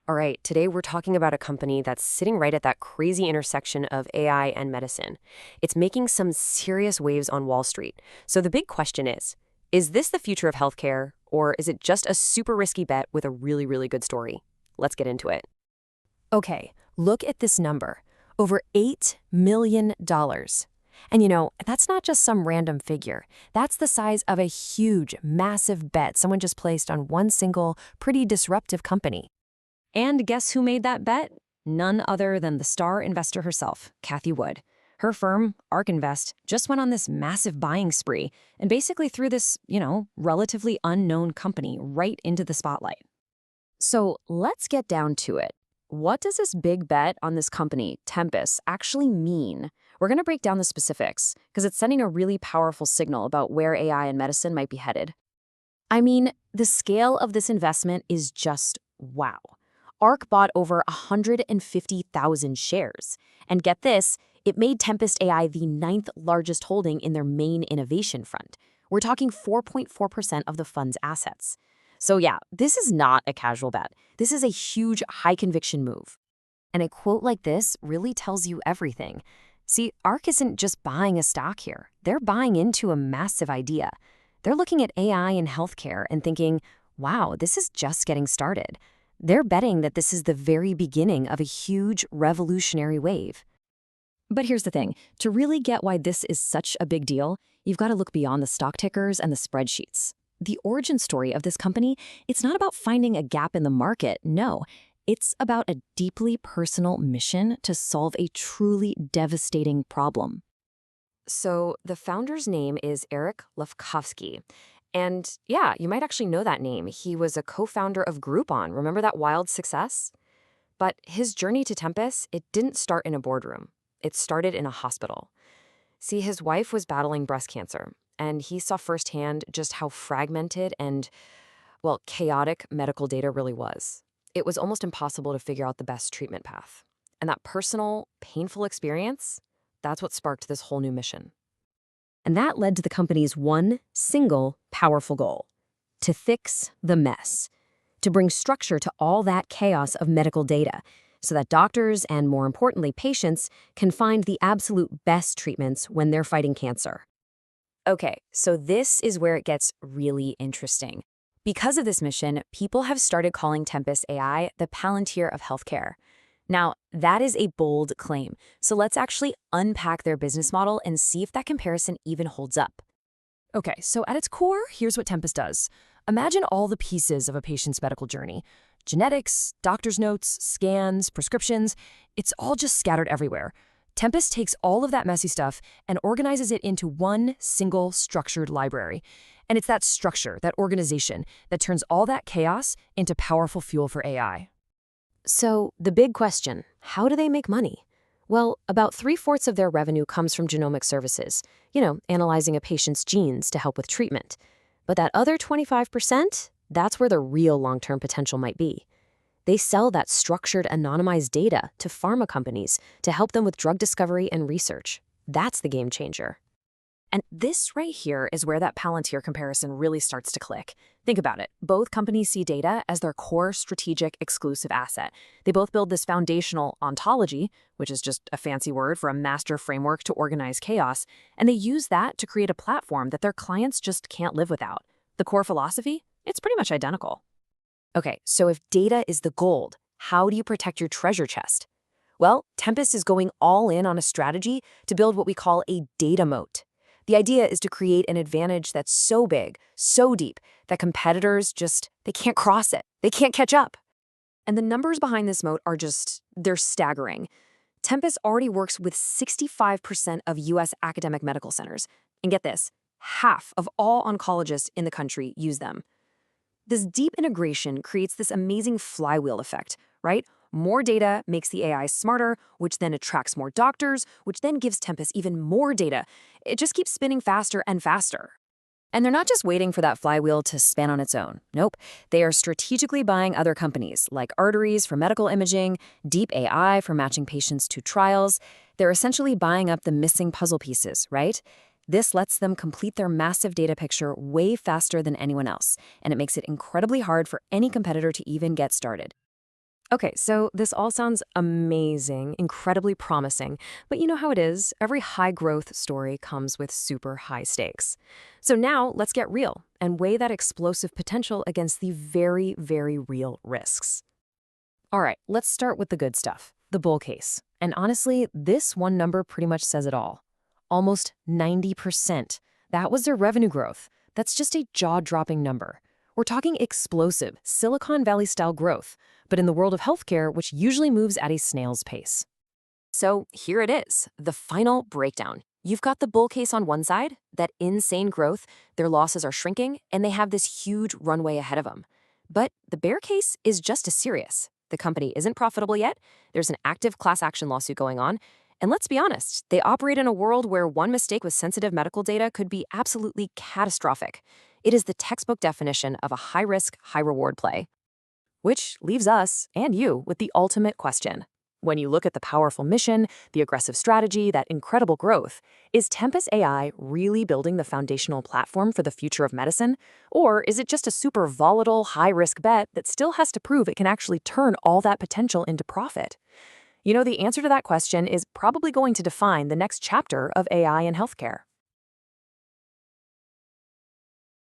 All right, today we're talking about a company that's sitting right at that crazy intersection of AI and medicine. It's making some serious waves on Wall Street. So the big question is this the future of healthcare, or is it just a super risky bet with a really, really good story? Let's get into it. Okay, look at this number. Over $8 million. And that's not just some random figure. That's the size of a huge, massive bet someone just placed on one single, pretty disruptive company. And guess who made that bet? None other than the star investor herself, Cathie Wood. Her firm, ARK Invest, just went on this massive buying spree and basically threw this, relatively unknown company right into the spotlight. So let's get down to it. What does this big bet on this company, Tempus, actually mean? We're going to break down the specifics because it's sending a really powerful signal about where AI and medicine might be headed. I mean, the scale of this investment is just wow. ARK bought over 150,000 shares. And get this, it made Tempest AI the 9th largest holding in their main innovation fund. We're talking 4.4% of the fund's assets. So yeah, this is not a casual bet. This is a huge, high-conviction move. And a quote like this really tells you everything. See, ARK isn't just buying a stock here. They're buying into a massive idea. They're looking at AI in healthcare and thinking, wow, this is just getting started. They're betting that this is the very beginning of a huge revolutionary wave. But here's the thing. To really get why this is such a big deal, you've got to look beyond the stock tickers and the spreadsheets. The origin story of this company, it's not about finding a gap in the market. No, it's about a deeply personal mission to solve a truly devastating problem. So the founder's name is Eric Lefkofsky. And yeah, you might actually know that name. He was a co-founder of Groupon. Remember that wild success? But his journey to Tempus, it didn't start in a boardroom. It started in a hospital. See, his wife was battling breast cancer, and he saw firsthand just how fragmented and, well, chaotic medical data really was. It was almost impossible to figure out the best treatment path. And that personal, painful experience, that's what sparked this whole new mission. And that led to the company's one single powerful goal: to fix the mess, to bring structure to all that chaos of medical data so that doctors and, more importantly, patients can find the absolute best treatments when they're fighting cancer. Okay, so this is where it gets really interesting. Because of this mission, people have started calling Tempus AI the Palantir of healthcare. Now, that is a bold claim, so let's actually unpack their business model and see if that comparison even holds up. Okay, so at its core, here's what Tempus does. Imagine all the pieces of a patient's medical journey. Genetics, doctor's notes, scans, prescriptions, it's all just scattered everywhere. Tempus takes all of that messy stuff and organizes it into one single structured library. And it's that structure, that organization, that turns all that chaos into powerful fuel for AI. So the big question, how do they make money? Well, about 3/4 of their revenue comes from genomic services, analyzing a patient's genes to help with treatment. But that other 25%, that's where the real long-term potential might be. They sell that structured, anonymized data to pharma companies to help them with drug discovery and research. That's the game changer. And this right here is where that Palantir comparison really starts to click. Think about it. Both companies see data as their core strategic exclusive asset. They both build this foundational ontology, which is just a fancy word for a master framework to organize chaos, and they use that to create a platform that their clients just can't live without. The core philosophy? It's pretty much identical. Okay, so if data is the gold, how do you protect your treasure chest? Well, Tempus is going all in on a strategy to build what we call a data moat. The idea is to create an advantage that's so big, so deep, that competitors they can't cross it. They can't catch up. And the numbers behind this moat they're staggering. Tempus already works with 65% of U.S. academic medical centers. And get this, half of all oncologists in the country use them. This deep integration creates this amazing flywheel effect, right? More data makes the AI smarter, which then attracts more doctors, which then gives Tempus even more data. It just keeps spinning faster and faster. And they're not just waiting for that flywheel to spin on its own. Nope. They are strategically buying other companies, like Arteries for medical imaging, Deep AI for matching patients to trials. They're essentially buying up the missing puzzle pieces, right? This lets them complete their massive data picture way faster than anyone else, and it makes it incredibly hard for any competitor to even get started. Okay, so this all sounds amazing, incredibly promising, but you know how it is. Every high growth story comes with super high stakes. So now let's get real and weigh that explosive potential against the very, very real risks. All right, let's start with the good stuff, the bull case. And honestly, this one number pretty much says it all. Almost 90%. That was their revenue growth. That's just a jaw-dropping number. We're talking explosive, Silicon Valley-style growth, but in the world of healthcare, which usually moves at a snail's pace. So here it is, the final breakdown. You've got the bull case on one side, that insane growth, their losses are shrinking, and they have this huge runway ahead of them. But the bear case is just as serious. The company isn't profitable yet, there's an active class action lawsuit going on, and let's be honest, they operate in a world where one mistake with sensitive medical data could be absolutely catastrophic. It is the textbook definition of a high-risk, high-reward play. Which leaves us, and you, with the ultimate question. When you look at the powerful mission, the aggressive strategy, that incredible growth, is Tempus AI really building the foundational platform for the future of medicine? Or is it just a super volatile, high-risk bet that still has to prove it can actually turn all that potential into profit? You know, the answer to that question is probably going to define the next chapter of AI in healthcare.